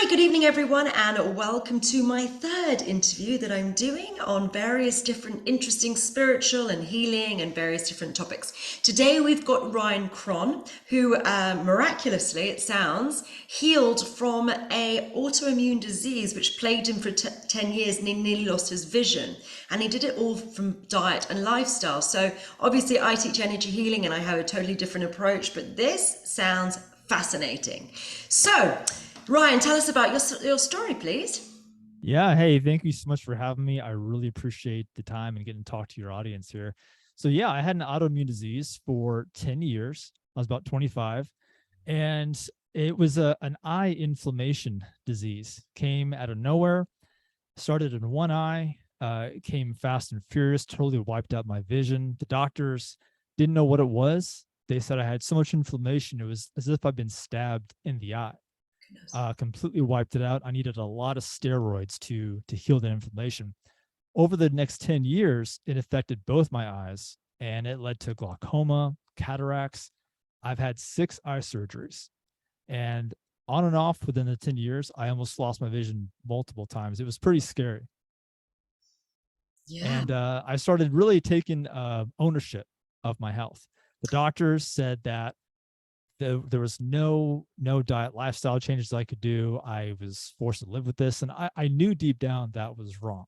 good evening, everyone, and welcome to my third interview that I'm doing on various different interesting spiritual and healing and various different topics. Today, we've got Cron, who miraculously, it sounds, healed from a autoimmune disease which plagued him for 10 years, and he nearly lost his vision. And he did it all from diet and lifestyle. So obviously, I teach energy healing and I have a totally different approach, but this sounds fascinating. So, Ryan, tell us about your story, please. Yeah. Hey, thank you so much for having me. I really appreciate the time and getting to talk to your audience here. So yeah, I had an autoimmune disease for 10 years. I was about 25, and it was an eye inflammation disease. Came out of nowhere, started in one eye, came fast and furious, totally wiped out my vision. The doctors didn't know what it was. They said I had so much inflammation, it was as if I'd been stabbed in the eye. Completely wiped it out. I needed a lot of steroids to heal the inflammation. Over the next 10 years, it affected both my eyes, and it led to glaucoma, cataracts. I've had 6 eye surgeries, and on and off within the 10 years, I almost lost my vision multiple times. It was pretty scary. Yeah. And I started really taking ownership of my health. The doctors said that there was no diet lifestyle changes I could do. I was forced to live with this, and I knew deep down that was wrong.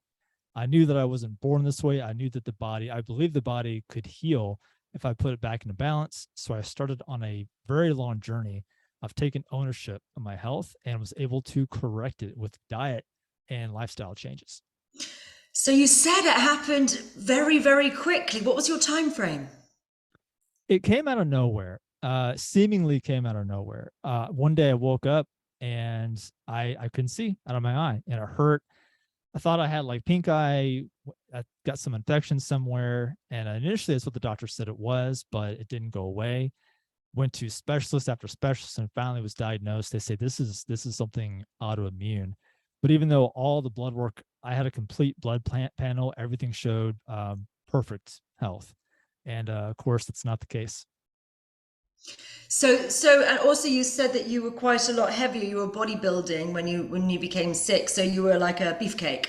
I knew that I wasn't born this way. I knew that I believed the body could heal if I put it back into balance. So I started on a very long journey of taking ownership of my health and was able to correct it with diet and lifestyle changes. So you said it happened very, very quickly. What was your time frame? It came out of nowhere. Seemingly came out of nowhere. One day I woke up and I couldn't see out of my eye, and it hurt. I thought I had like pink eye. I got some infection somewhere, and initially that's what the doctor said it was, but it didn't go away. Went to specialist after specialist, and finally was diagnosed. They say this is something autoimmune. But even though all the blood work, I had a complete blood panel, everything showed perfect health, and of course that's not the case. So, and also you said that you were quite a lot heavier. You were bodybuilding when you became sick. So you were like a beefcake.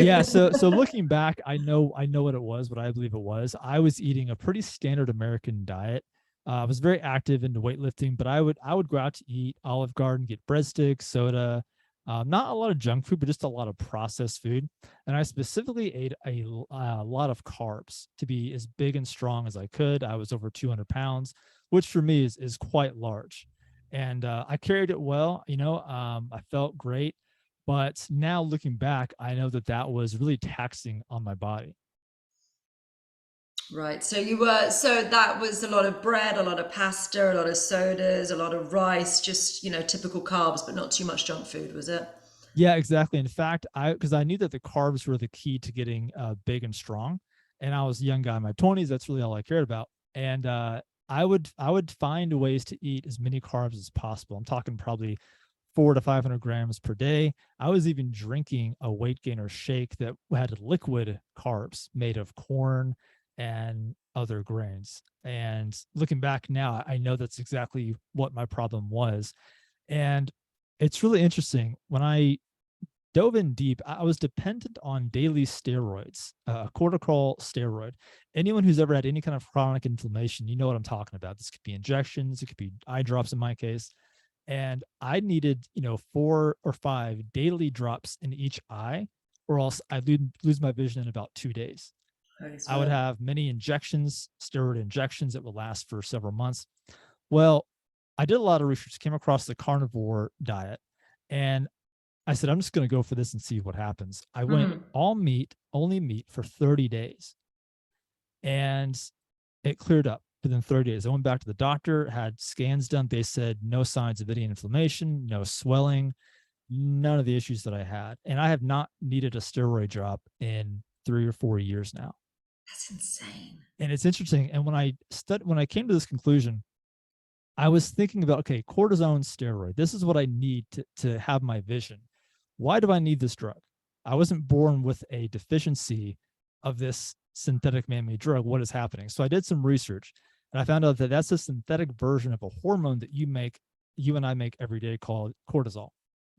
Yeah, so looking back, I know what it was, what I believe it was. I was eating a pretty standard American diet. I was very active into weightlifting, but I would go out to eat Olive Garden, get breadsticks, soda, not a lot of junk food, but just a lot of processed food. And I specifically ate a lot of carbs to be as big and strong as I could. I was over 200 pounds, which for me is quite large. And I carried it well, I felt great. But now looking back, I know that that was really taxing on my body. Right. So that was a lot of bread, a lot of pasta, a lot of sodas, a lot of rice, just, typical carbs, but not too much junk food, was it? Yeah, exactly. In fact, because I knew that the carbs were the key to getting big and strong, and I was a young guy in my 20s. That's really all I cared about. And I would find ways to eat as many carbs as possible. I'm talking probably 400 to 500 grams per day. I was even drinking a weight gainer shake that had liquid carbs made of corn and other grains. And looking back now, I know that's exactly what my problem was. And it's really interesting. When I dove in deep, I was dependent on daily steroids, cortical steroid. Anyone who's ever had any kind of chronic inflammation, you know what I'm talking about. This could be injections, it could be eye drops in my case. And I needed, 4 or 5 daily drops in each eye, or else I'd lose my vision in about 2 days. Nice. I would have many injections, steroid injections that would last for several months. Well, I did a lot of research, came across the carnivore diet, and I said, I'm just going to go for this and see what happens. I went Mm. all meat, only meat for 30 days, and it cleared up within 30 days. I went back to the doctor, had scans done. They said no signs of any inflammation, no swelling, none of the issues that I had. And I have not needed a steroid drop in 3 or 4 years now. That's insane. And it's interesting. And when I came to this conclusion, I was thinking about, okay, cortisone steroid. This is what I need to have my vision. Why do I need this drug? I wasn't born with a deficiency of this synthetic man-made drug. What is happening? So I did some research, and I found out that that's a synthetic version of a hormone that you and I make every day called cortisol.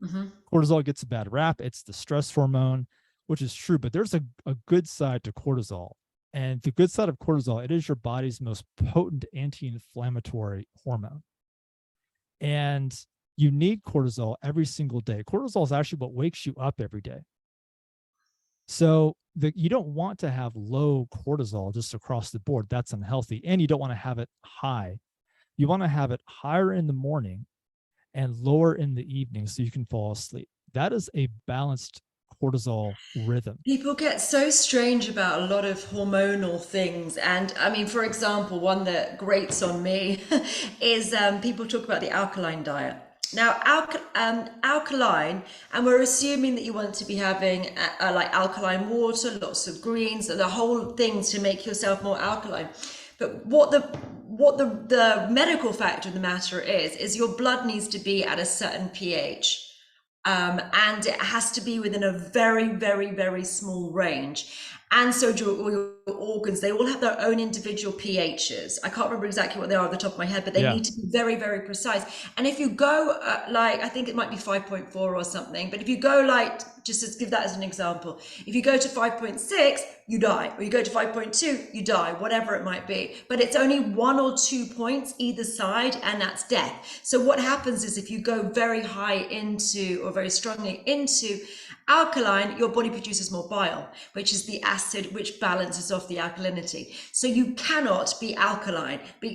Hmm. Cortisol gets a bad rap. It's the stress hormone, which is true, but there's a good side to cortisol. And the good side of cortisol, it is your body's most potent anti-inflammatory hormone. And you need cortisol every single day. Cortisol is actually what wakes you up every day. So you don't want to have low cortisol just across the board. That's unhealthy. And you don't want to have it high. You want to have it higher in the morning and lower in the evening so you can fall asleep. That is a balanced cortisol rhythm. People get so strange about a lot of hormonal things. And I mean, for example, one that grates on me is people talk about the alkaline diet. Now, alkaline, and we're assuming that you want to be having like alkaline water, lots of greens, the whole thing to make yourself more alkaline. But what the medical fact of the matter is your blood needs to be at a certain pH. And it has to be within a very, very, very small range. And so your organs, they all have their own individual pHs. I can't remember exactly what they are off the top of my head, but they Yeah. need to be very, very precise. And if you go like, I think it might be 5.4 or something, but if you go like, just to give that as an example, if you go to 5.6, you die, or you go to 5.2, you die, whatever it might be. But it's only 1 or 2 points either side, and that's death. So what happens is if you go very high into, or very strongly into alkaline, your body produces more bile, which is the acid which balances off the alkalinity. So you cannot be alkaline, but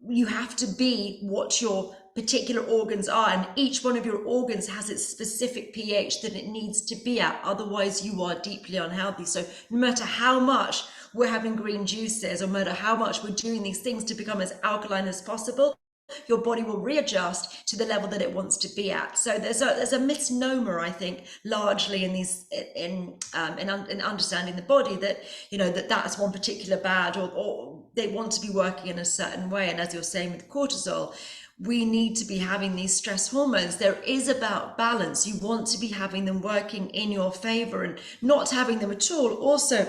you have to be what your particular organs are, and each one of your organs has its specific pH that it needs to be at. Otherwise you are deeply unhealthy. So no matter how much we're having green juices, or no matter how much we're doing these things to become as alkaline as possible, your body will readjust to the level that it wants to be at. So there's a misnomer, I think, largely in understanding the body, that that's one particular bad, or they want to be working in a certain way. And as you're saying with cortisol, we need to be having these stress hormones. There is about balance. You want to be having them working in your favor, and not having them at all. Also,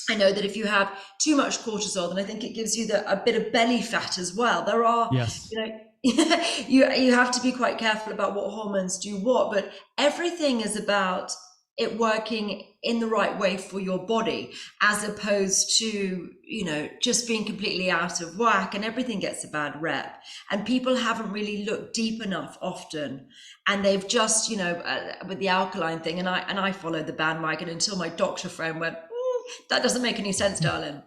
I know that if you have too much cortisol, then I think it gives you a bit of belly fat as well. There are, Yes. you have to be quite careful about what hormones do what, but everything is about it working in the right way for your body, as opposed to, just being completely out of whack, and everything gets a bad rep. And people haven't really looked deep enough often. And they've just, with the alkaline thing, and I followed the bandwagon until my doctor friend went, that doesn't make any sense, darling.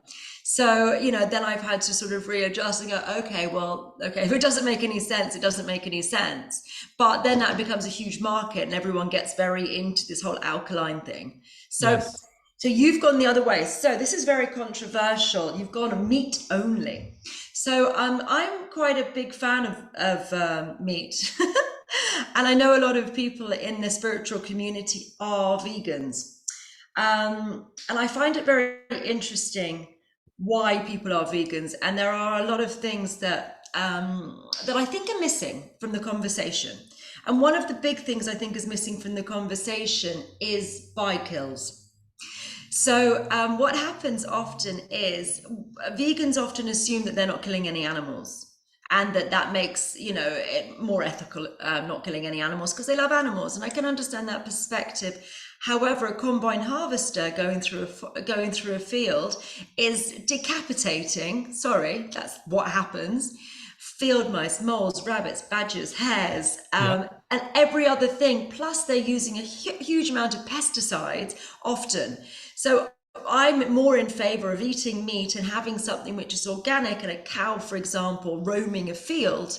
So, then I've had to sort of readjust and go, okay, if it doesn't make any sense, it doesn't make any sense. But then that becomes a huge market, and everyone gets very into this whole alkaline thing. So, Yes. so you've gone the other way. So this is very controversial. You've gone meat only. So I'm quite a big fan of meat. And I know a lot of people in the spiritual community are vegans. And I find it very interesting why people are vegans, and there are a lot of things that I think are missing from the conversation. And one of the big things I think is missing from the conversation is kills. So what happens often is vegans often assume that they're not killing any animals, and that makes it more ethical, not killing any animals, because they love animals, and I can understand that perspective. However, a combine harvester going through a field is decapitating. Sorry, that's what happens. Field mice, moles, rabbits, badgers, hares, Yep. and every other thing. Plus, they're using a huge amount of pesticides often. So I'm more in favor of eating meat and having something which is organic, and a cow, for example, roaming a field,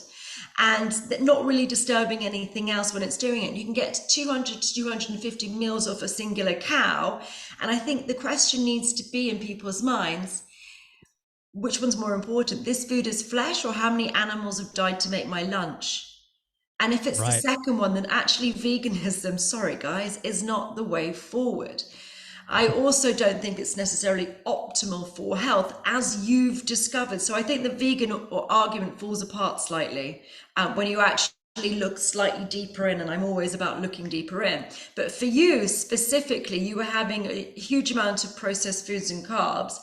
and not really disturbing anything else when it's doing it. You can get 200 to 250 meals off a singular cow. And I think the question needs to be in people's minds, which one's more important? This food is flesh, or how many animals have died to make my lunch? And if it's the Right. second one, then actually veganism, sorry guys, is not the way forward. I also don't think it's necessarily optimal for health, as you've discovered. So I think the vegan argument falls apart slightly when you actually look slightly deeper in, and I'm always about looking deeper in. But for you specifically, you were having a huge amount of processed foods and carbs,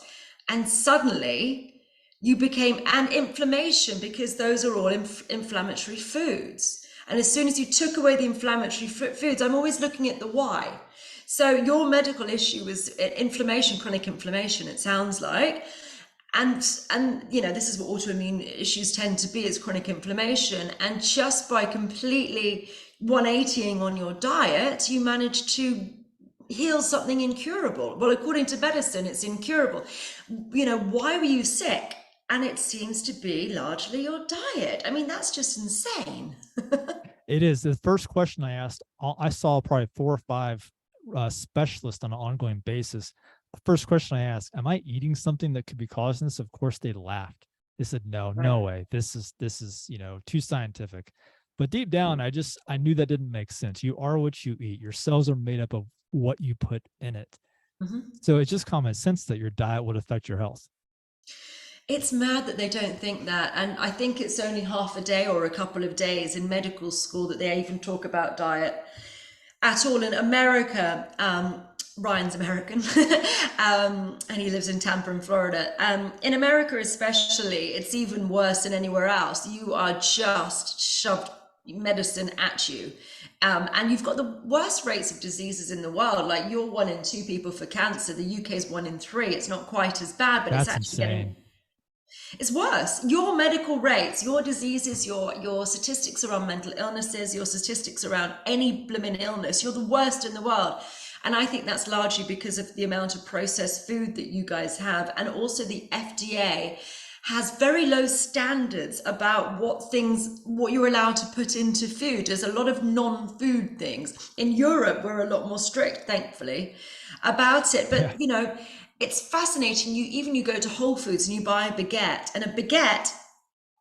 and suddenly you became an inflammation, because those are all inflammatory foods. And as soon as you took away the inflammatory foods, I'm always looking at the why. So your medical issue was inflammation, chronic inflammation, it sounds like. And you know, this is what autoimmune issues tend to be, is chronic inflammation. And just by completely 180ing on your diet, you managed to heal something incurable. Well, according to medicine, it's incurable. You know, why were you sick? And it seems to be largely your diet. I mean, that's just insane. It is. The first question I asked, I saw probably 4 or 5 specialists on an ongoing basis. The first question I asked, am I eating something that could be causing this? Of course, they laughed. They said, no, no way. This is, you know, too scientific. But deep down, I knew that didn't make sense. You are what you eat. Your cells are made up of what you put in it. Mm-hmm. So it's just common sense that your diet would affect your health. It's mad that they don't think that. And I think it's only half a day or a couple of days in medical school that they even talk about diet at all. In America, Ryan's American, and he lives in Tampa in Florida. In America especially, it's even worse than anywhere else. You are just shoved medicine at you. And you've got the worst rates of diseases in the world. Like, you're 1 in 2 people for cancer. The UK is 1 in 3. It's not quite as bad, but it's That's actually insane. it's worse. Your medical rates, your diseases, your statistics around mental illnesses, your statistics around any blooming illness, you're the worst in the world. And I think that's largely because of the amount of processed food that you guys have. And also the FDA has very low standards about what you're allowed to put into food. There's a lot of non-food things. In Europe, we're a lot more strict, thankfully, about it. But, Yeah. you know, it's fascinating. You go to Whole Foods and you buy a baguette, and a baguette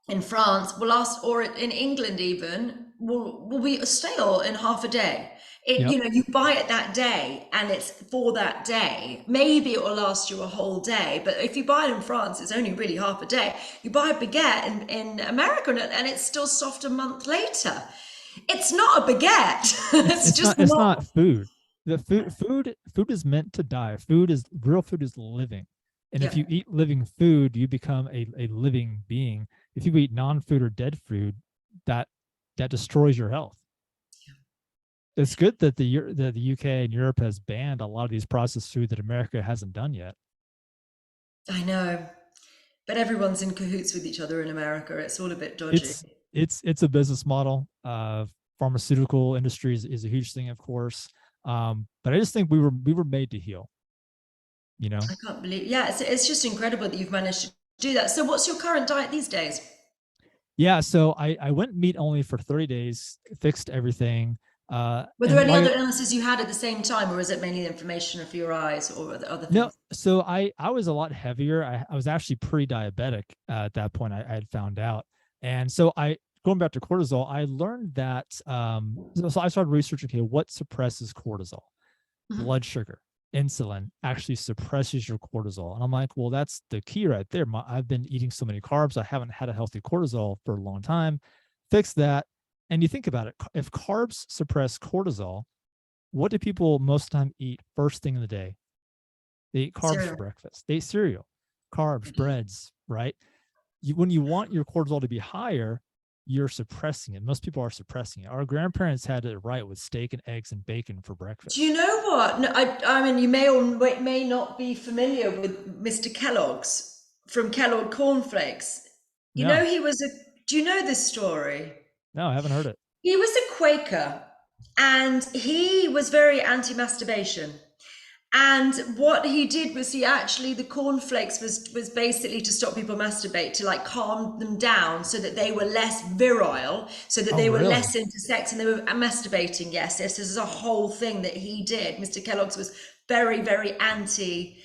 in France will last, or in England even, will be stale in half a day. Yep. You know, you buy it that day and it's for that day. Maybe it will last you a whole day, but if you buy it in France, it's only really half a day. You buy a baguette in America and it's still soft a month later. It's not a baguette. It's just It's not. not food. The food is meant to die. Real food is living. And Yeah. if you eat living food, you become a living being. If you eat non-food or dead food, that destroys your health. It's good that the UK and Europe has banned a lot of these processed food that America hasn't done yet. I know, but everyone's in cahoots with each other in America. It's all a bit dodgy. It's a business model. Pharmaceutical industry is a huge thing, of course. But I just think we were made to heal. You know. I can't believe. Yeah, it's just incredible that you've managed to do that. So, what's your current diet these days? Yeah, so I went meat only for 30 days, fixed everything. Were there And any like, other illnesses you had at the same time, or is it mainly inflammation for your eyes or other no, things? so I was a lot heavier. I was actually pre-diabetic at that point. I had found out, and so going back to cortisol, I learned that so I started researching, okay, what suppresses cortisol? Mhm. Blood sugar, insulin actually suppresses your cortisol. And I'm like, well, that's the key right there. I've been eating so many carbs. I haven't had a healthy cortisol for a long time. Fix that. And you think about it, if carbs suppress cortisol, what do people most of the time eat first thing in the day? They eat carbs for Cereal. breakfast. They eat cereal, carbs, breads, right? When you want your cortisol to be higher, you're suppressing it. Most people are suppressing it. Our grandparents had it right with steak and eggs and bacon for Do you breakfast. know what? No, I mean, you may or may not be familiar with Mr. Kellogg's from Kellogg Cornflakes. You know, No, he was a. Do you know this story? no, I haven't heard it. He was a Quaker, and he was very anti-masturbation. And what he did was the cornflakes was basically to stop people masturbate, to like calm them down so that they were less virile, so that Oh, they were really? less into sex and they were masturbating. Yes, this is a whole thing that he did. Mr. Kellogg's was very, very anti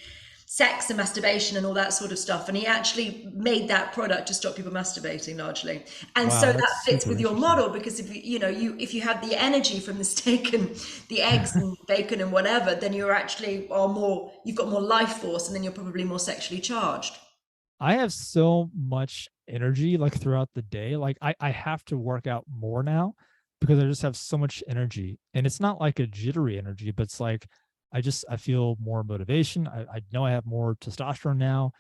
sex and masturbation and all that sort of stuff. And he actually made that product to stop people masturbating largely. And so Wow, that that's fits super with your interesting. model, because if you have the energy from the steak and the eggs and bacon and whatever, then you've got more life force, and then you're probably more sexually charged. I have so much energy like throughout the day. Like I have to work out more now because I just have so much energy. And it's not like a jittery energy, but it's like I feel more motivation. I know I have more testosterone now,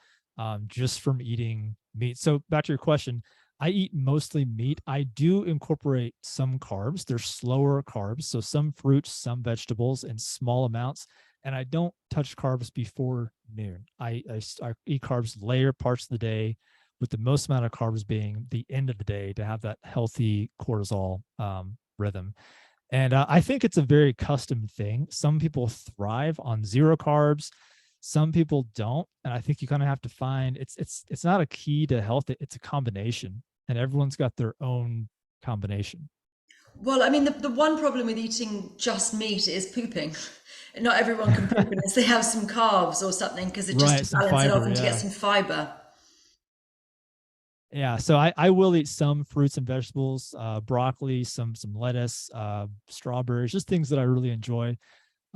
just from eating meat. So back to your question, I eat mostly meat. I do incorporate some carbs. They're slower carbs. So some fruits, some vegetables in small amounts. And I don't touch carbs before noon. I eat carbs later parts of the day, with the most amount of carbs being the end of the day to have that healthy cortisol rhythm. And I think it's a very custom thing. Some people thrive on zero carbs, some people don't, and I think you kind of have to find it's not a key to health. It's a combination, and everyone's got their own combination. Well, I mean, the one problem with eating just meat is pooping. Not everyone can poop unless they have some carbs or something, because it just to Right, some balance it off fiber, and to get yeah. some fiber. Yeah, so I will eat some fruits and vegetables, broccoli, some lettuce, strawberries, just things that I really enjoy.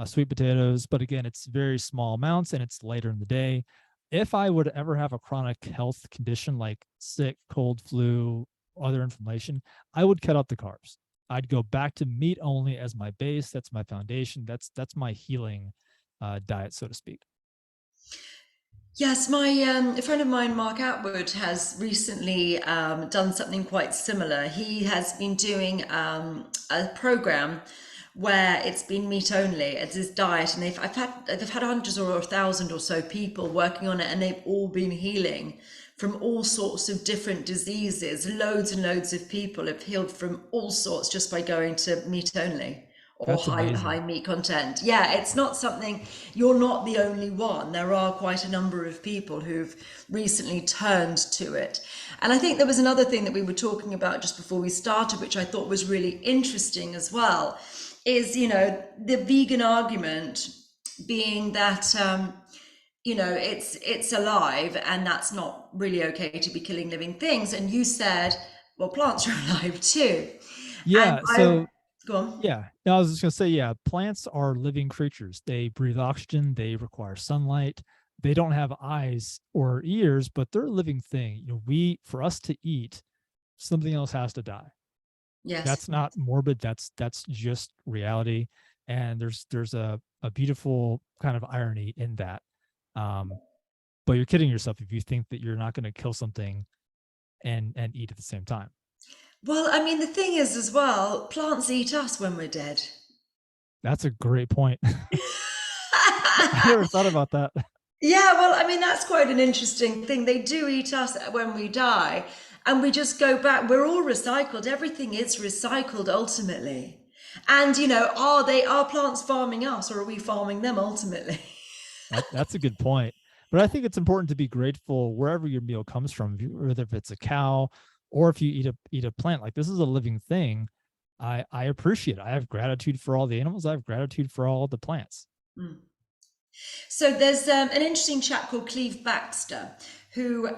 Sweet potatoes, but again, it's very small amounts and it's later in the day. If I would ever have a chronic health condition like sick, cold, flu, other inflammation, I would cut out the carbs. I'd go back to meat only as my base. That's my foundation. That's my healing diet, so to speak. Yes, my a friend of mine, Mark Atwood, has recently done something quite similar. He has been doing a program where it's been meat only as his diet, and they've had hundreds or 1,000 or so people working on it, and they've all been healing from all sorts of different diseases. Loads and loads of people have healed from all sorts just by going to meat only or That's high amazing. meat content. Yeah, it's not something, you're not the only one. There are quite a number of people who've recently turned to it. And I think there was another thing that we were talking about just before we started, which I thought was really interesting as well, is, the vegan argument being that, it's alive, and that's not really okay to be killing living things. And you said, well, plants are alive too. And Yeah. I, So go on. yeah, no, I was just gonna say, yeah, plants are living creatures. They breathe oxygen. They require sunlight. They don't have eyes or ears, but they're a living thing. For us to eat, something else has to die. Yes. That's not morbid. That's just reality. And there's a beautiful kind of irony in that. Um, but you're kidding yourself if you think that you're not going to kill something and eat at the same time. Well, I mean, the thing is as well, plants eat us when we're dead. That's a great point. I never thought about that. Yeah, well, I mean, that's quite an interesting thing. They do eat us when we die, and we just go back. We're all recycled. Everything is recycled ultimately. And, are plants farming us, or are we farming them ultimately? That's a good point. But I think it's important to be grateful wherever your meal comes from, whether if it's a cow or if you eat a plant. Like, this is a living thing. I appreciate it. I have gratitude for all the animals. I have gratitude for all the plants. Mm. So there's an interesting chap called Cleve Baxter, who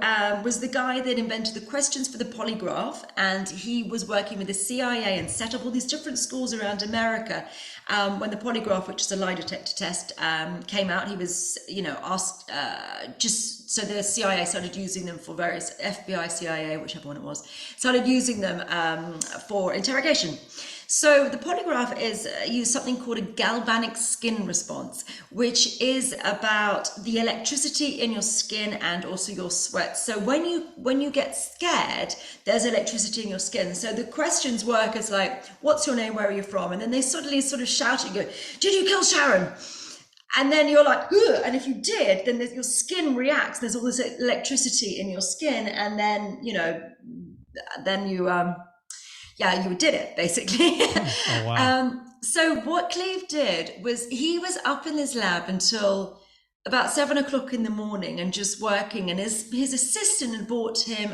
was the guy that invented the questions for the polygraph, and he was working with the CIA and set up all these different schools around America. When the polygraph, which is a lie detector test, came out, he was, asked just so the CIA started using them for various FBI, CIA, whichever one it was, started using them for interrogation. So the polygraph is use something called a galvanic skin response, which is about the electricity in your skin and also your sweat. So when you get scared, there's electricity in your skin. So the questions work as like, what's your name, where are you from? And then they suddenly sort of shout at you, go, did you kill Sharon? And then you're like, ugh. And if you did, then your skin reacts. There's all this electricity in your skin, and then then you did it basically. Oh wow. So what Cleve did was he was up in his lab until about 7 o'clock in the morning and just working. And his assistant had bought him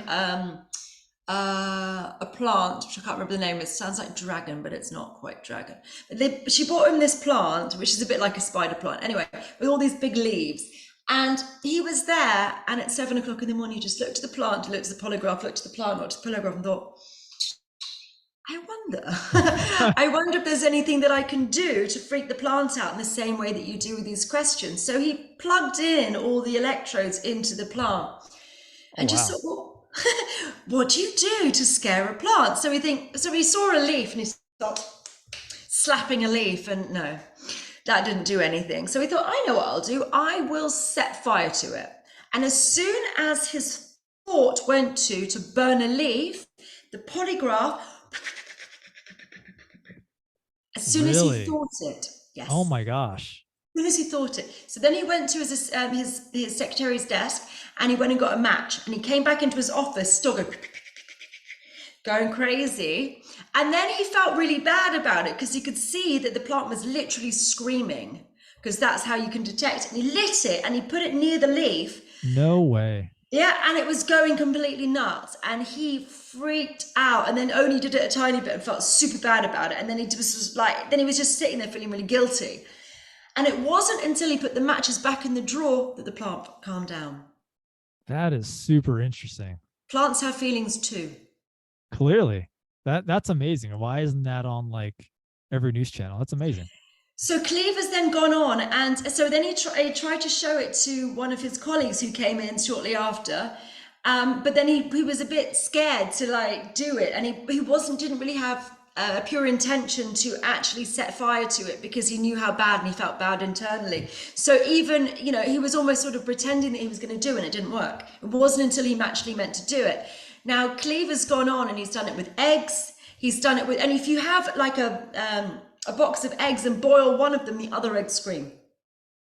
a plant, which I can't remember the name. It sounds like dragon, but it's not quite dragon. But she bought him this plant, which is a bit like a spider plant. Anyway, with all these big leaves. And he was there, and at 7 o'clock in the morning, he just looked at the plant, looked at the polygraph, looked at the plant, looked at the polygraph, and thought, I wonder. I wonder if there's anything that I can do to freak the plant out in the same way that you do with these questions. So he plugged in all the electrodes into the plant Oh and just wow. thought, well, what do you do to scare a plant? So he saw a leaf and he started slapping a leaf, and no, that didn't do anything. So he thought, I know what I'll do. I will set fire to it. And as soon as his thought went to burn a leaf, The polygraph, as soon as he Really? thought it, Oh yes. my gosh. As soon as he thought it. So then he went to his secretary's desk and he went and got a match and he came back into his office, still going crazy. And then he felt really bad about it because he could see that the plant was literally screaming, because that's how you can detect it. And he lit it and he put it near the leaf. No way. Yeah, and it was going completely nuts, and he freaked out, and then only did it a tiny bit and felt super bad about it, and then he was like, then he was just sitting there feeling really guilty. And it wasn't until he put the matches back in the drawer that the plant calmed down. That is super interesting. Plants have feelings too. Clearly. That's amazing. Why isn't that on like every news channel? That's amazing. So Cleve has then gone on, and so then he tried to show it to one of his colleagues who came in shortly after. But then he was a bit scared to like do it, and he didn't really have a pure intention to actually set fire to it, because he knew how bad, and he felt bad internally. So even, he was almost sort of pretending that he was going to do it, and it didn't work. It wasn't until he actually meant to do it. Now Cleve has gone on and he's done it with eggs. He's done it with, and if you have like a box of eggs and boil one of them, the other eggs scream.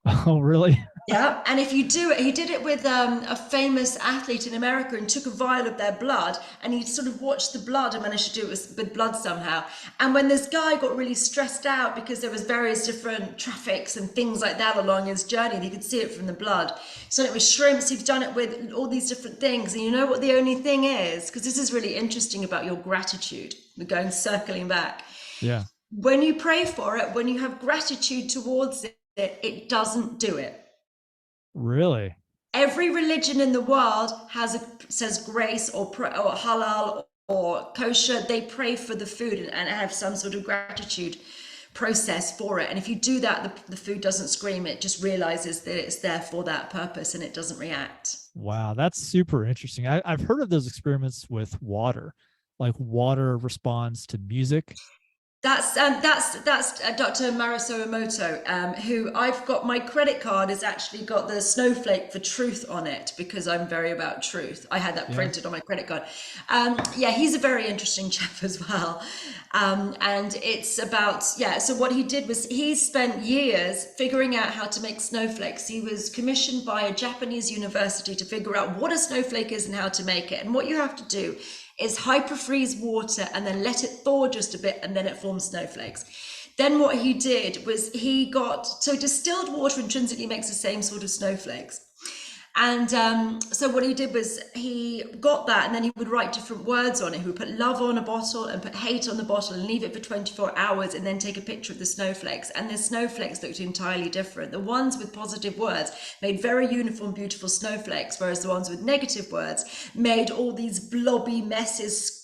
Oh, really? Yeah, and if you do it, he did it with a famous athlete in America, and took a vial of their blood, and he sort of watched the blood and managed to do it with blood somehow. And when this guy got really stressed out because there was various different traffics and things like that along his journey, he could see it from the blood. So it was shrimps. He's done it with all these different things. And you know what the only thing is, because this is really interesting about your gratitude. We're going circling back. Yeah. When you pray for it, when you have gratitude towards it, it doesn't do it. Really? Every religion in the world says grace or halal or kosher. They pray for the food and have some sort of gratitude process for it. And if you do that, the food doesn't scream. It just realizes that it's there for that purpose, and it doesn't react. Wow, that's super interesting. I've heard of those experiments with water, like water responds to music. That's Dr. Masaru Emoto, who I've got. My credit card has actually got the snowflake for truth on it, because I'm very about truth. I had that Yeah. printed on my credit card. Yeah, he's a very interesting chap as well. And it's about, yeah, so what he did was he spent years figuring out how to make snowflakes. He was commissioned by a Japanese university to figure out what a snowflake is and how to make it. And what you have to do is hyperfreeze water and then let it thaw just a bit, and then it forms snowflakes. Then what he did was so distilled water intrinsically makes the same sort of snowflakes. And so what he did was he got that, and then he would write different words on it. He would put love on a bottle and put hate on the bottle and leave it for 24 hours, and then take a picture of the snowflakes. And the snowflakes looked entirely different. The ones with positive words made very uniform, beautiful snowflakes, whereas the ones with negative words made all these blobby messes,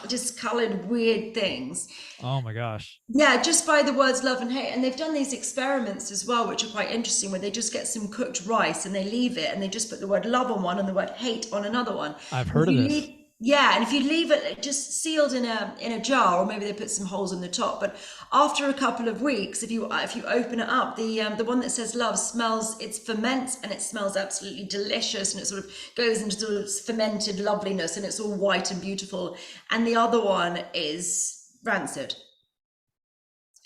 discolored, weird things. Oh my gosh. Yeah, just by the words love and hate. And they've done these experiments as well, which are quite interesting, where they just get some cooked rice and they leave it, and they just put the word love on one and the word hate on another one. I've heard of this. Yeah, and if you leave it just sealed in a jar, or maybe they put some holes in the top, but after a couple of weeks, if you open it up, the one that says love smells, it ferments, and it smells absolutely delicious, and it sort of goes into sort of fermented loveliness, and it's all white and beautiful. And the other one is rancid,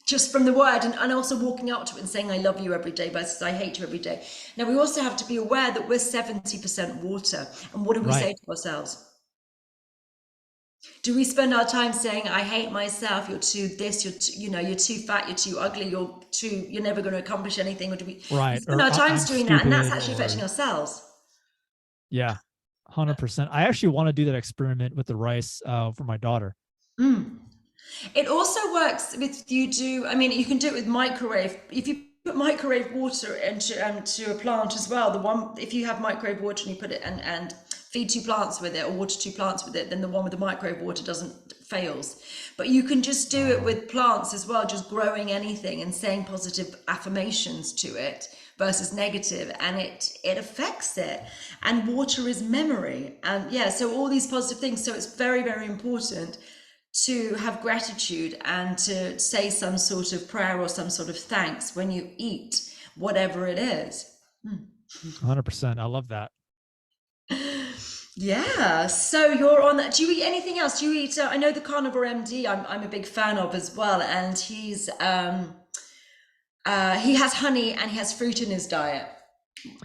just from the word, and also walking up to it and saying I love you every day versus I hate you every day. Now we also have to be aware that we're 70% water, and what do we say to ourselves? Do we spend our time saying I hate myself, you're too this, you're too, you're too fat, you're too ugly, you're never going to accomplish anything? Or do we spend our time doing that, and that's actually affecting ourselves? Yeah, 100%. I actually want to do that experiment with the rice for my daughter. It also works with you can do it with microwave. If you put microwave water into a plant as well, if you have microwave water and you put it and feed 2 plants with it, or water 2 plants with it, then the one with the microwave water fails. But you can just do it with plants as well, just growing anything and saying positive affirmations to it versus negative, and it affects it. And water is memory, and yeah, so all these positive things. So it's very, very important to have gratitude and to say some sort of prayer or some sort of thanks when you eat whatever it is. 100%. I love that. Yeah, so you're on that. Do you eat anything else? Do you eat? I know the Carnivore MD. I'm a big fan of as well, and he has honey and he has fruit in his diet.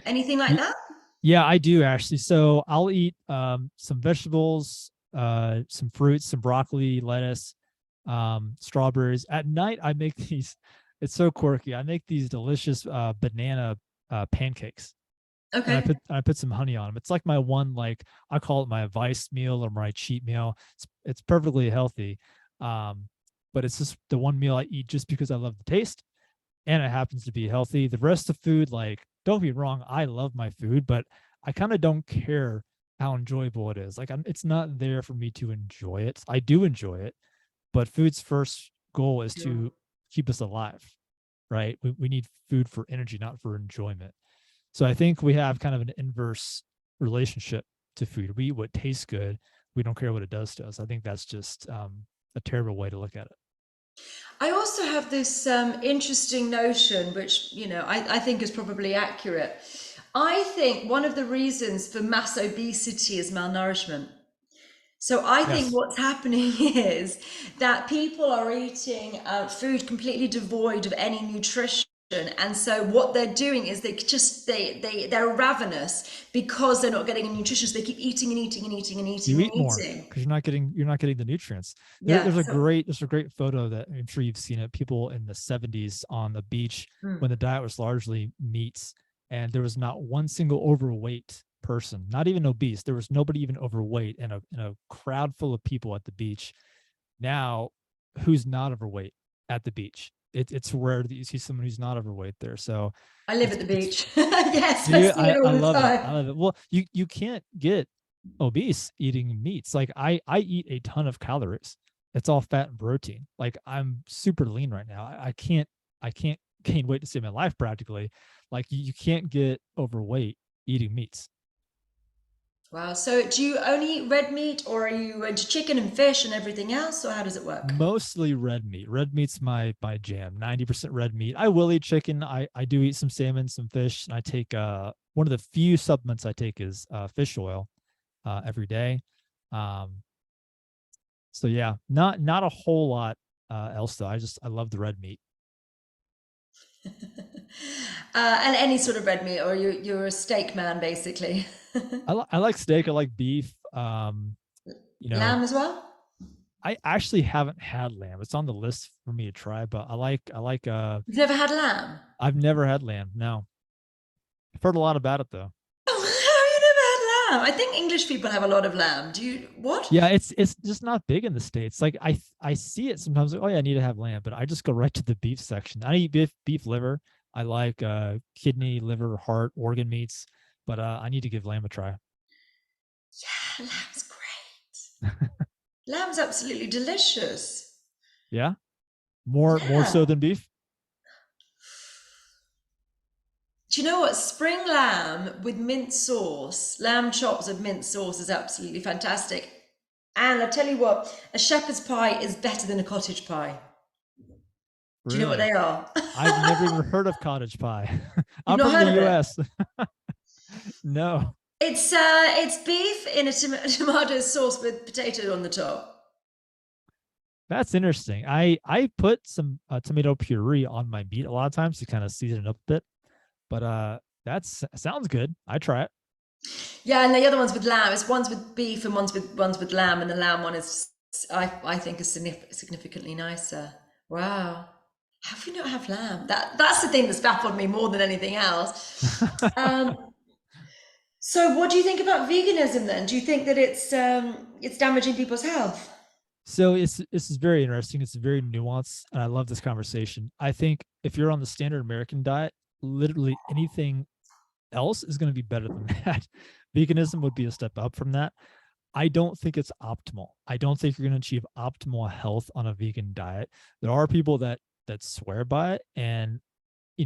Anything like that? Yeah, I do actually. So I'll eat some vegetables, some fruits, some broccoli, lettuce, strawberries. At night, I make these. It's so quirky. I make these delicious banana pancakes, and Okay. I put some honey on them. It's like my one, like I call it my vice meal or my cheat meal. It's perfectly healthy, um, but it's just the one meal I eat just because I love the taste and it happens to be healthy. The rest of food, like, don't be wrong, I love my food, but I kind of don't care how enjoyable it is. Like, it's not there for me to enjoy it. I do enjoy it, but food's first goal is Sure. to keep us alive, right? We need food for energy, not for enjoyment. So I think we have kind of an inverse relationship to food. We eat what tastes good. We don't care what it does to us. I think that's just a terrible way to look at it. I also have this interesting notion, which, I think is probably accurate. I think one of the reasons for mass obesity is malnourishment. So I think Yes. what's happening is that people are eating food completely devoid of any nutrition. And so what they're doing is they're ravenous because they're not getting any nutrition. So they keep eating and eating and eating and eating You and eat more eating. because you're not getting the nutrients. Yeah. There's a great photo that I'm sure you've seen it. People in the 70s on the beach when the diet was largely meats, and there was not one single overweight person, not even obese. There was nobody even overweight in a crowd full of people at the beach. Now, who's not overweight at the beach? It's rare that you see someone who's not overweight there. So I live at the it's beach. Yes, I do you? see it all I the love it. time. I love it. Well, you can't get obese eating meats. Like I eat a ton of calories. It's all fat and protein. Like I'm super lean right now. I can't gain weight to save my life practically. Like you can't get overweight eating meats. Wow. So do you only eat red meat or are you into chicken and fish and everything else, or how does it work? Mostly red meat. Red meat's my jam. 90% red meat. I will eat chicken. I do eat some salmon, some fish, and I take one of the few supplements I take is fish oil every day. Um, so yeah, not a whole lot else though. I love the red meat. And any sort of red meat, or you're a steak man, basically. I like steak. I like beef. You know, Lamb as well? I actually haven't had lamb. It's on the list for me to try, but I like You've never had lamb? I've never had lamb. No. I've heard a lot about it though. Oh, how have you never had lamb? I think English people have a lot of lamb. Do you, what? Yeah, it's just not big in the States. Like I see it sometimes, like, oh yeah, I need to have lamb, but I just go right to the beef section. I eat beef liver. I like kidney, liver, heart, organ meats, but I need to give lamb a try. Yeah, lamb's great. Lamb's absolutely delicious. Yeah. More Yeah. so than beef. Do you know what? Spring lamb with mint sauce, lamb chops with mint sauce is absolutely fantastic. And I tell you what, a shepherd's pie is better than a cottage pie. Do you know what Really? they are? I've never even heard of cottage pie. You've I'm not from the heard of it? US. No. It's beef in a tomato sauce with potato on the top. That's interesting. I put some tomato puree on my meat a lot of times to kind of season it up a bit. But that's sounds good. I try it. Yeah, and the other one's with lamb. It's one's with beef and one's with lamb, and the lamb one is I think is significantly nicer. Wow. How do you not have lamb? That's the thing that's baffled me more than anything else. Um, so what do you think about veganism then? Do you think that it's damaging people's health? So this is very interesting. It's very nuanced, and I love this conversation. I think if you're on the standard American diet, literally anything else is going to be better than that. Veganism would be a step up from that. I don't think it's optimal. I don't think you're going to achieve optimal health on a vegan diet. There are people that swear by it, and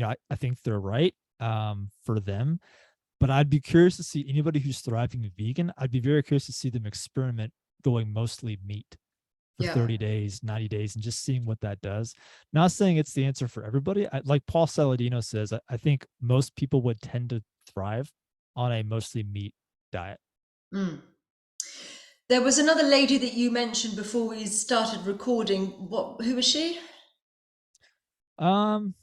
I think they're right for them. But I'd be curious to see anybody who's thriving vegan. I'd be very curious to see them experiment going mostly meat for Yeah. 30 days, 90 days, and just seeing what that does. Not saying it's the answer for everybody. Like Paul Saladino says, I think most people would tend to thrive on a mostly meat diet. Mm. There was another lady that you mentioned before we started recording. Who was she? Um,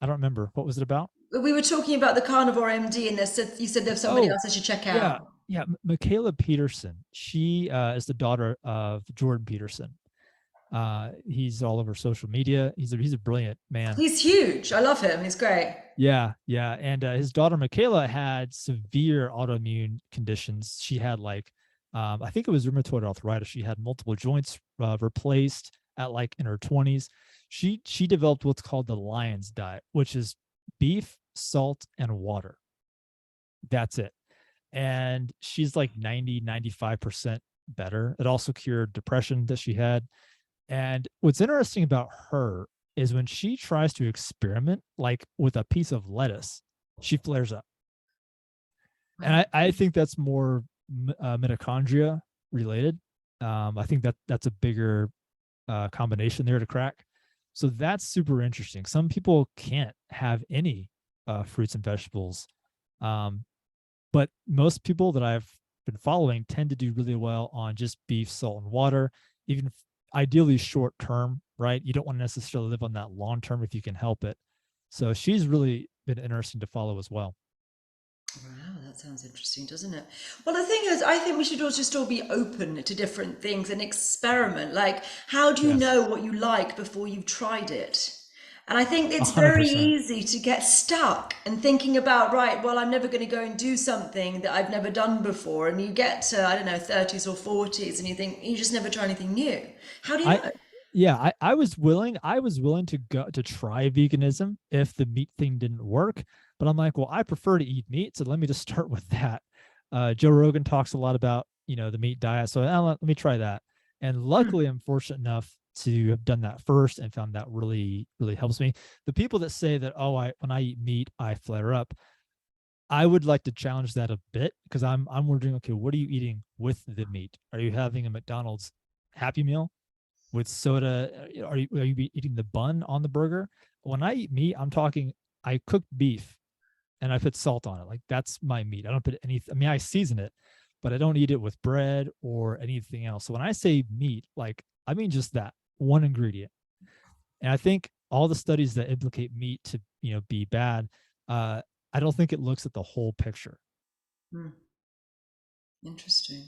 I don't remember. What was it about? We were talking about the carnivore MD, and you said there's somebody Oh, else I should check yeah. out. Yeah. Michaela Peterson. She is the daughter of Jordan Peterson. He's all over social media. He's a brilliant man. He's huge. I love him. He's great. Yeah, yeah. And his daughter Michaela had severe autoimmune conditions. She had like, I think it was rheumatoid arthritis. She had multiple joints replaced at like in her 20s. She developed what's called the Lion's diet, which is beef, salt, and water. That's it. And she's like 90, 95% better. It also cured depression that she had. And what's interesting about her is when she tries to experiment, like with a piece of lettuce, she flares up. And Wow. I think that's more mitochondria related. I think that's a bigger combination there to crack. So that's super interesting. Some people can't have any fruits and vegetables, um, but most people that I've been following tend to do really well on just beef, salt, and water, even ideally short term, right? You don't want to necessarily live on that long term if you can help it. So she's really been interesting to follow as well. Wow, that sounds interesting, doesn't it? Well, the thing is, I think we should all just all be open to different things and experiment. Like, how do you Yes, know what you like before you've tried it? And I think a it's hundred very percent. easy to get stuck and thinking about, right, well, I'm never going to go and do something that I've never done before. And you get to, I don't know, 30s or 40s and you think, you just never try anything new. How do you I know? yeah, I was willing to go to try veganism if the meat thing didn't work, but I'm like, well, I prefer to eat meat, so let me just start with that. Joe Rogan talks a lot about the meat diet, so let me try that. And Hmm. luckily, I'm fortunate enough to have done that first and found that really helps me. The people that say that, oh, I when I eat meat I flare up, I would like to challenge that a bit because I'm wondering, okay, what are you eating with the meat? Are you having a McDonald's Happy Meal with soda? Are you eating the bun on the burger? When I eat meat, I'm talking I cook beef and I put salt on it. Like that's my meat. I don't put any. I mean, I season it, but I don't eat it with bread or anything else. So when I say meat, like I mean just that one ingredient. And I think all the studies that implicate meat to be bad, uh, I don't think it looks at the whole picture. Hmm. Interesting.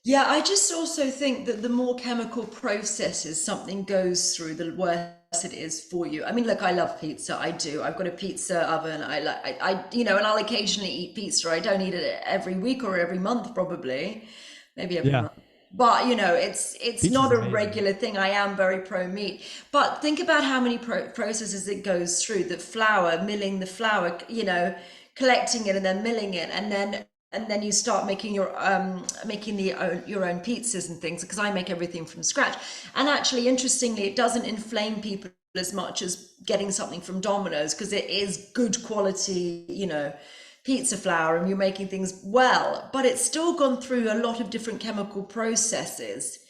Yeah, I just also think that the more chemical processes something goes through, the worse it is for you. I mean, look, I love pizza. I do. I've got a pizza oven. I like, and I'll occasionally eat pizza. I don't eat it every week or every month, probably, maybe every Yeah, month. But it's pizza's not a amazing. regular thing. I am very pro meat, but think about how many processes it goes through. The flour, milling the flour, collecting it and then milling it, and then you start making your own pizzas and things, because I make everything from scratch. And actually, interestingly, it doesn't inflame people as much as getting something from Domino's, because it is good quality, pizza flour, and you're making things well, but it's still gone through a lot of different chemical processes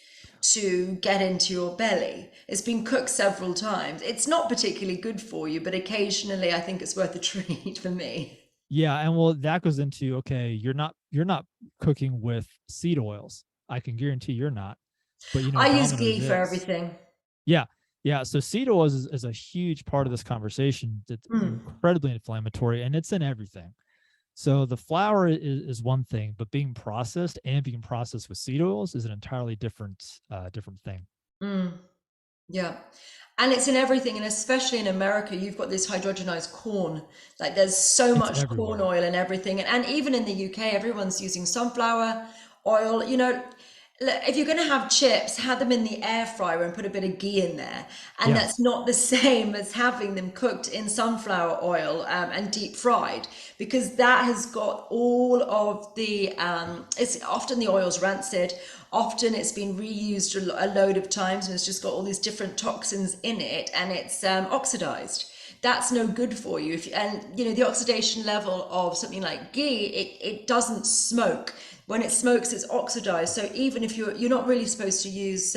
to get into your belly. It's been cooked several times. It's not particularly good for you, but occasionally I think it's worth a treat for me. Yeah, and well, that goes into, okay, you're not cooking with seed oils. I can guarantee you're not. But I use Domino's ghee for is. everything. Yeah. Yeah. So seed oils is a huge part of this conversation. That's Mm. incredibly inflammatory and it's in everything. So the flour is one thing, but being processed with seed oils is an entirely different thing. Mm. Yeah. And it's in everything, and especially in America, you've got this hydrogenized corn. Like there's so It's much corn everywhere. oil and everything. And even in the UK, everyone's using sunflower oil. If you're going to have chips, have them in the air fryer and put a bit of ghee in there. And that's Yes. not the same as having them cooked in sunflower oil, and deep fried, because that has got all of it's often the oil's rancid. Often it's been reused a load of times and it's just got all these different toxins in it, and it's oxidized. That's no good for you. The oxidation level of something like ghee, it doesn't smoke. When it smokes, it's oxidized. So even if you're not really supposed to use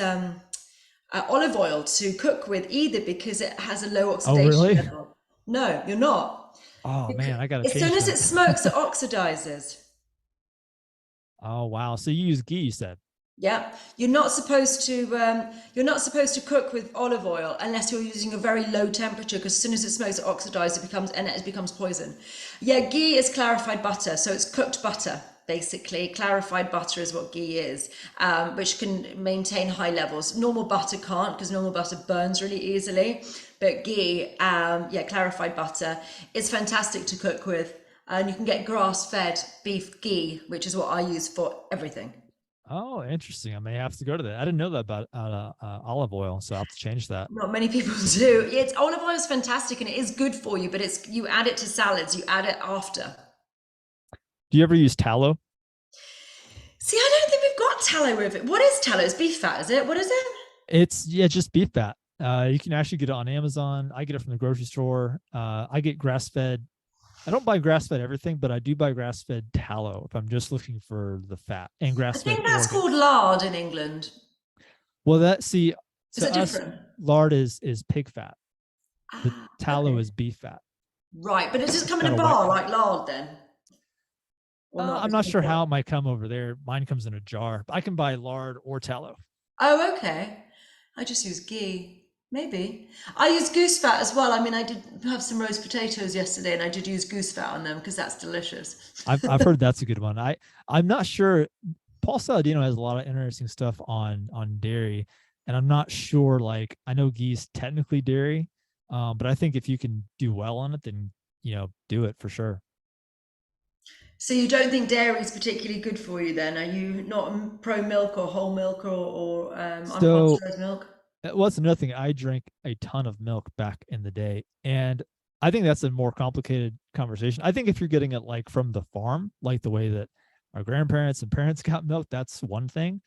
olive oil to cook with either, because it has a low Oh, oxidation really? level. No, you're not. Oh Because man, I gotta as soon change as it that. smokes, it oxidizes. Oh wow. So you use ghee, you said. Yeah, you're not supposed to cook with olive oil unless you're using a very low temperature, because as soon as it smokes, it oxidizes, it becomes poison. Yeah, ghee is clarified butter, so it's cooked butter basically. Clarified butter is what ghee is, which can maintain high levels. Normal butter can't, because normal butter burns really easily. But ghee, yeah, clarified butter is fantastic to cook with, and you can get grass-fed beef ghee, which is what I use for everything. Oh, interesting. I may have to go to that. I didn't know that about olive oil, so I'll have to change that. Not many people do. It's olive oil is fantastic and it is good for you, but it's you add it to salads, you add it after. Do you ever use tallow? See, I don't think we've got tallow with it. What is tallow? It's beef fat, is it? What is it? It's yeah, just beef fat. You can actually get it on Amazon. I get it from the grocery store. I get grass fed. I don't buy grass fed everything, but I do buy grass fed tallow if I'm just looking for the fat and I grass fed think that's called organs. lard in England. Well, that see Is it to us, different? lard is pig fat. The Ah, tallow okay. is beef fat. Right, but it does come in Got a a white bar color. like lard then, or not? I'm Is it not in a sure jar? how it might come over there. Mine comes in a jar. I can buy lard or tallow. Oh, okay. I just use ghee. Maybe. I use goose fat as well. I mean, I did have some roast potatoes yesterday and I did use goose fat on them because that's delicious. I've heard that's a good one. I'm not sure. Paul Saladino has a lot of interesting stuff on dairy, and I'm not sure. Like I know geese technically dairy, but I think if you can do well on it, then do it for sure. So you don't think dairy is particularly good for you then? Are you not pro milk or whole milk or So unpasteurized milk? what's another thing? I drank a ton of milk back in the day, and I think that's a more complicated conversation. I think if you're getting it like from the farm, like the way that our grandparents and parents got milk, that's one thing.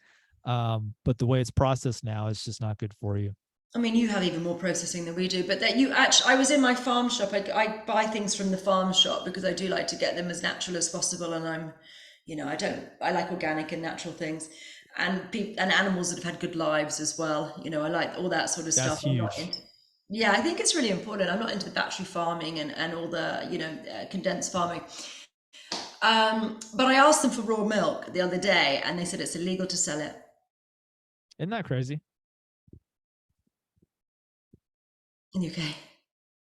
But the way it's processed now is just not good for you. I mean, you have even more processing than we do, but that you actually, I was in my farm shop. I buy things from the farm shop because I do like to get them as natural as possible. And I like organic and natural things and animals that have had good lives as well. I like all that sort of That's stuff. I'm not huge. into, yeah, I think it's really important. I'm not into the battery farming and all the, condensed farming. But I asked them for raw milk the other day and they said it's illegal to sell it Isn't that crazy? in the UK.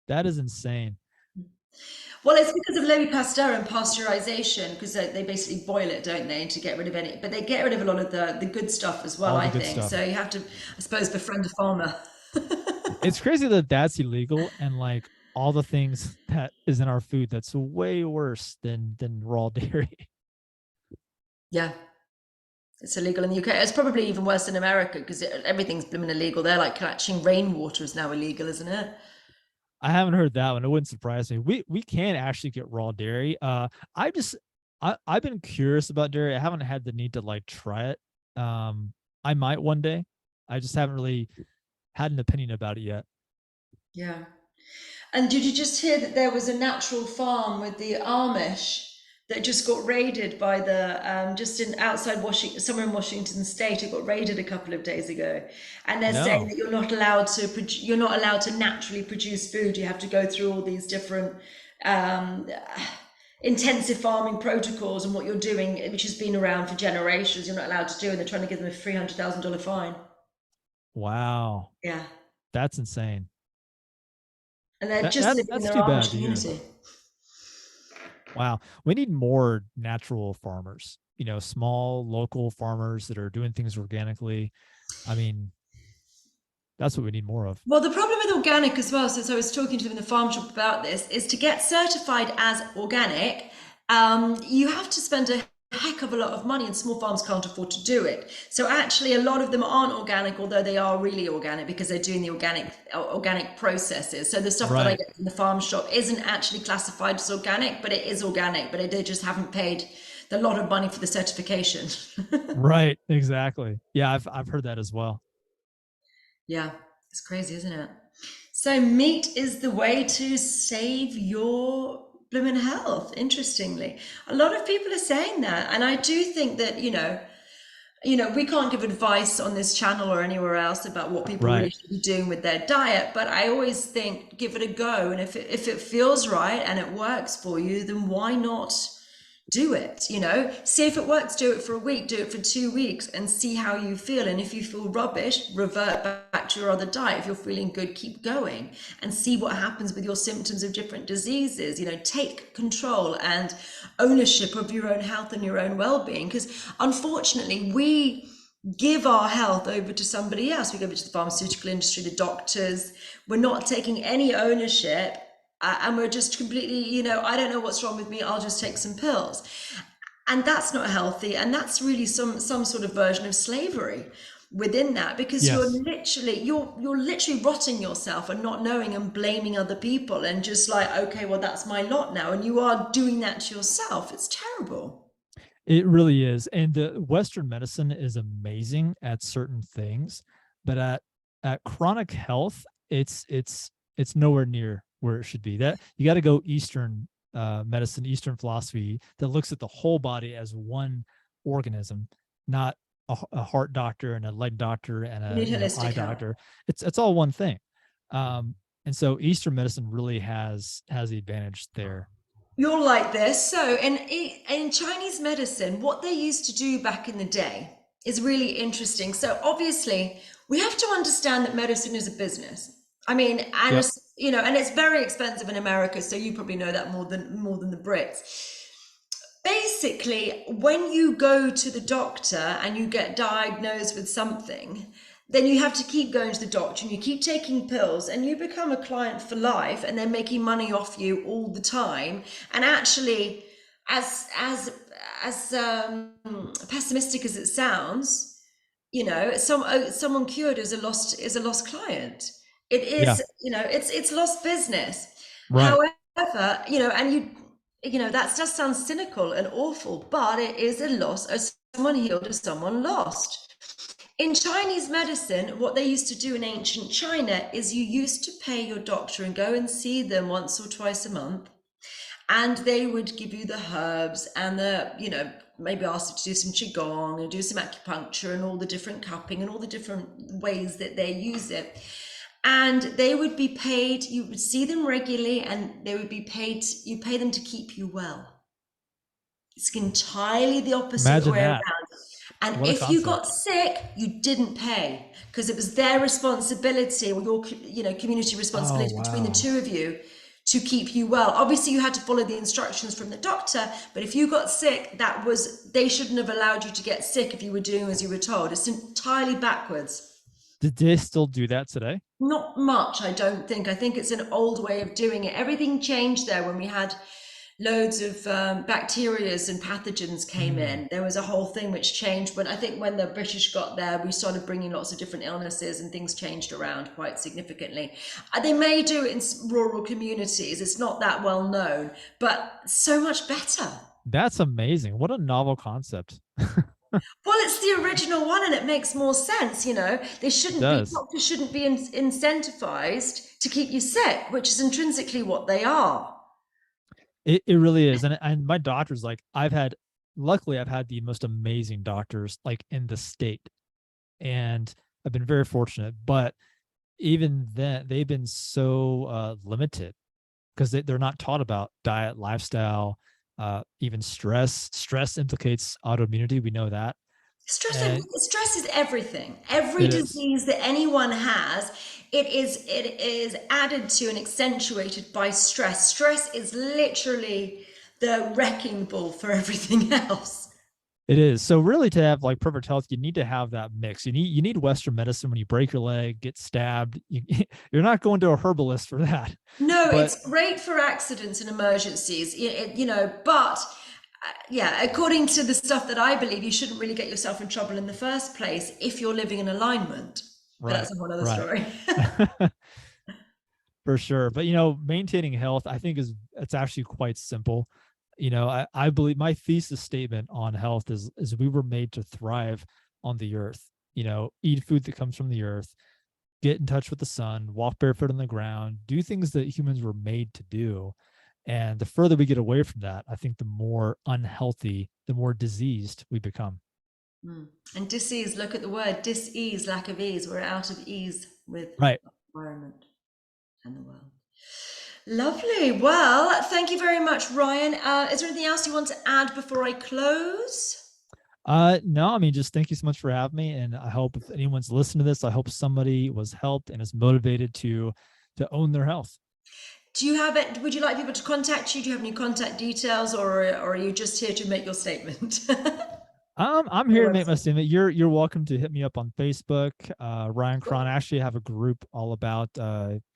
That is insane. Well, it's because of Lewy Pasteur and pasteurization, because they basically boil it, don't they, to get rid of any, but they get rid of a lot of the good stuff as well, All the I good think. stuff. So you have to, I suppose, befriend a farmer. It's crazy that that's illegal and like all the things that is in our food that's way worse than raw dairy. Yeah, it's illegal in the UK. It's probably even worse in America because everything's blooming illegal. They're like catching rainwater is now illegal, isn't it? I haven't heard that one. It wouldn't surprise me. We can actually get raw dairy. I just I've been curious about dairy. I haven't had the need to like try it. I might one day. I just haven't really had an opinion about it yet. Yeah. And did you just hear that there was a natural farm with the Amish that just got raided by the just in outside Washington, somewhere in Washington State? It got raided a couple of days ago, and they're saying No. that you're not allowed to naturally produce food. You have to go through all these different um, intensive farming protocols and what you're doing, which has been around for generations. You're not allowed to do, and they're trying to give them a $300,000 fine. Wow. Yeah, That's insane. and they're That, just that's living in that's their too Amish bad to hear. community. Wow. We need more natural farmers, small local farmers that are doing things organically. I mean, that's what we need more of. Well, the problem with organic as well, since I was talking to them in the farm shop about this, is to get certified as organic, you have to spend a heck of a lot of money, and small farms can't afford to do it. So actually, a lot of them aren't organic, although they are really organic because they're doing the organic processes. So the stuff that I Right. get from the farm shop isn't actually classified as organic, but it is organic. But they just haven't paid the lot of money for the certification. Right. Exactly. Yeah, I've heard that as well. Yeah, it's crazy, isn't it? So meat is the way to save your blooming health. Interestingly, a lot of people are saying that, and I do think that we can't give advice on this channel or anywhere else about what people really Right. should be doing with their diet. But I always think give it a go, and if it feels right and it works for you, then why not do it, you know, see if it works, do it for a week, do it for 2 weeks and see how you feel. And if you feel rubbish, revert back to your other diet. If you're feeling good, keep going and see what happens with your symptoms of different diseases. You know, take control and ownership of your own health and your own well-being, because unfortunately we give our health over to somebody else. We give it to the pharmaceutical industry, the doctors. We're not taking any ownership, and we're just completely, you know, I don't know what's wrong with me, I'll just take some pills. And that's not healthy, and that's really some sort of version of slavery within that, because Yes. you're literally rotting yourself and not knowing and blaming other people and just like, okay, well that's my lot now, and you are doing that to yourself. It's terrible. It really is. And the Western medicine is amazing at certain things, but at chronic health, it's nowhere near where it should be. That you got to go Eastern medicine, Eastern philosophy that looks at the whole body as one organism, not a heart doctor and a leg doctor and You a need eye holistic health. doctor. It's all one thing. And so Eastern medicine really has the advantage there. You're like this. So, in Chinese medicine, what they used to do back in the day is really interesting. So, obviously, we have to understand that medicine is a business. I mean, and Yep. you know, and it's very expensive in America. So you probably know that more than the Brits. Basically, when you go to the doctor and you get diagnosed with something, then you have to keep going to the doctor and you keep taking pills and you become a client for life, and they're making money off you all the time. And actually, as pessimistic as it sounds, you know, someone cured is a lost client. It Yeah. is, you know, it's lost business. Right. However, you know, and you know, that just sounds cynical and awful, but it is a loss, as someone healed as someone lost. In Chinese medicine, what they used to do in ancient China is you used to pay your doctor and go and see them once or twice a month, and they would give you the herbs and the, you know, maybe ask you to do some qigong and do some acupuncture and all the different cupping and all the different ways that they use it. And they would be paid, you would see them regularly, and they would be paid, you pay them to keep you well. It's entirely the opposite Imagine way that. around. And What a if you got concept. sick, you didn't pay, because it was their responsibility, or your, you know, community Oh, responsibility between the wow. two of you to keep you well. Obviously, you had to follow the instructions from the doctor, but if you got sick, that was, they shouldn't have allowed you to get sick if you were doing as you were told. It's entirely backwards. Did they still do that today? Not much, I don't think. I think it's an old way of doing it. Everything changed there when we had loads of bacterias and pathogens came Mm. in. There was a whole thing which changed when, I think, when the British got there, we started bringing lots of different illnesses and things changed around quite significantly. They may do it in rural communities. It's not that well known, but so much better. That's amazing. What a novel concept. Well, it's the original one, and it makes more sense. You know, they It shouldn't be, does. doctors shouldn't be incentivized to keep you sick, which is intrinsically what they are. It really is. And my doctor's like, luckily I've had the most amazing doctors like in the state. And I've been very fortunate. But even then, they've been so limited because they're not taught about diet, lifestyle, even stress. Stress implicates autoimmunity. We know that. And Stress is everything. Every it is. disease that anyone has, it is added to and accentuated by stress. Stress is literally the wrecking ball for everything else. It is. So really to have like perfect health, you need to have that mix. You need Western medicine when you break your leg, get stabbed. You're not going to a herbalist for that. No, But it's great for accidents and emergencies, you know, but yeah, according to the stuff that I believe, you shouldn't really get yourself in trouble in the first place if you're living in alignment. But right, that's a whole other right. story. For sure. But maintaining health, I think it's actually quite simple. I believe my thesis statement on health is we were made to thrive on the earth. Eat food that comes from the earth, get in touch with the sun, walk barefoot on the ground, do things that humans were made to do. And the further we get away from that, I think the more unhealthy, the more diseased we become. Mm. And disease, look at the word dis-ease, lack of ease. We're out of ease with Right. the environment and the world. Lovely. Well, thank you very much, Ryan. Is there anything else you want to add before I close? No, I mean, just thank you so much for having me. And I hope if anyone's listening to this, I hope somebody was helped and is motivated to own their health. Do you have it? Would you like people to contact you? Do you have any contact details, or are you just here to make your statement? I'm here to make my statement. You're welcome to hit me up on Facebook. Ryan Cron. I Cool. actually have a group all about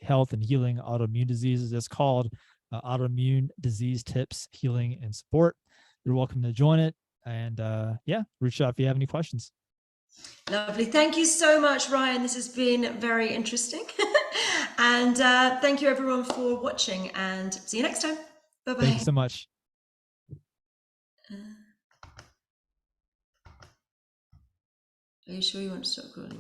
health and healing autoimmune diseases. It's called Autoimmune Disease Tips, Healing, and Support. You're welcome to join it. And yeah, reach out if you have any questions. Lovely. Thank you so much, Ryan. This has been very interesting. And thank you, everyone, for watching. And see you next time. Bye Thank you bye. so much. Are you sure you want to stop recording?